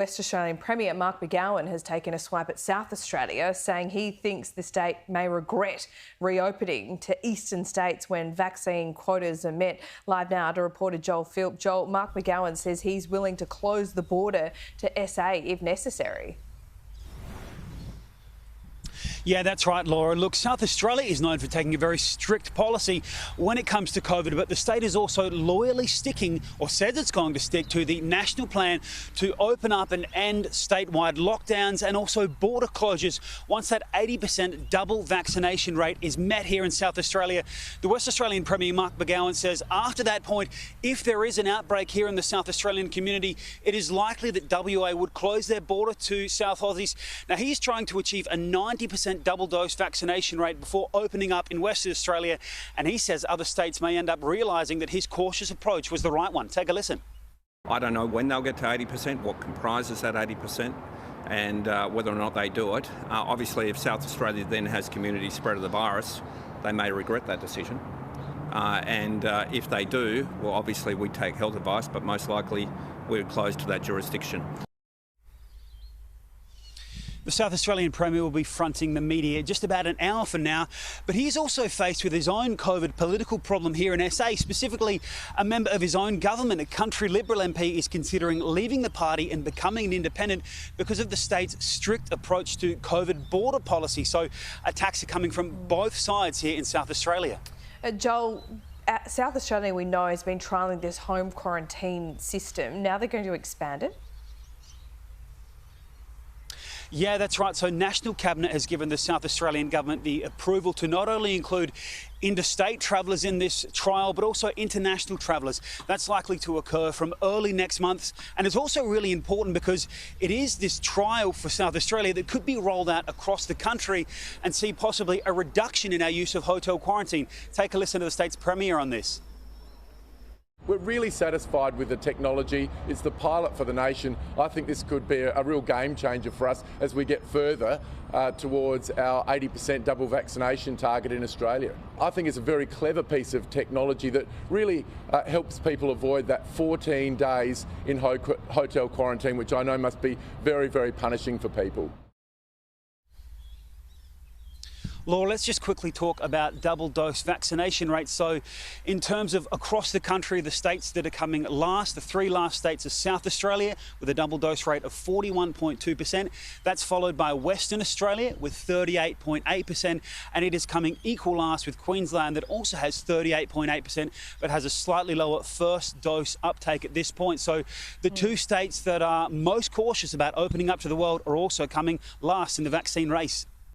West Australian Premier Mark McGowan has taken a swipe at South Australia, saying he thinks the state may regret reopening to eastern states when vaccine quotas are met. Live now to reporter Joel Philp. Joel, Mark McGowan says he's willing to close the border to SA if necessary. Yeah, that's right, Laura. Look, South Australia is known for taking a very strict policy when it comes to COVID, but the state is also loyally sticking, or says it's going to stick to, the national plan to open up and end statewide lockdowns and also border closures once that 80% double vaccination rate is met here in South Australia. The West Australian Premier Mark McGowan says after that point, if there is an outbreak here in the South Australian community, it is likely that WA would close their border to South Aussies. Now, he's trying to achieve a 90% double dose vaccination rate before opening up in Western Australia, and he says other states may end up realising that his cautious approach was the right one. Take a listen. I don't know when they'll get to 80%, what comprises that 80%, and whether or not they do it. Obviously, if South Australia then has community spread of the virus, they may regret that decision. And if they do, well, obviously we take health advice, but most likely we would close to that jurisdiction. The South Australian Premier will be fronting the media just about an hour from now, but he's also faced with his own COVID political problem here in SA. Specifically, a member of his own government, a country Liberal MP, is considering leaving the party and becoming an independent because of the state's strict approach to COVID border policy. So attacks are coming from both sides here in South Australia. Joel, South Australia, we know, has been trialling this home quarantine system. Now they're going to expand it? Yeah, that's right. So National Cabinet has given the South Australian government the approval to not only include interstate travellers in this trial, but also international travellers. That's likely to occur from early next month. And it's also really important because it is this trial for South Australia that could be rolled out across the country and see possibly a reduction in our use of hotel quarantine. Take a listen to the state's Premier on this. We're really satisfied with the technology. It's the pilot for the nation. I think this could be a real game changer for us as we get further towards our 80% double vaccination target in Australia. I think it's a very clever piece of technology that really helps people avoid that 14 days in hotel quarantine, which I know must be very, very punishing for people. Laura, let's just quickly talk about double dose vaccination rates. So in terms of across the country, the states that are coming last, the three last states are South Australia with a double dose rate of 41.2%. That's followed by Western Australia with 38.8%. And it is coming equal last with Queensland that also has 38.8%, but has a slightly lower first dose uptake at this point. So the two states that are most cautious about opening up to the world are also coming last in the vaccine race.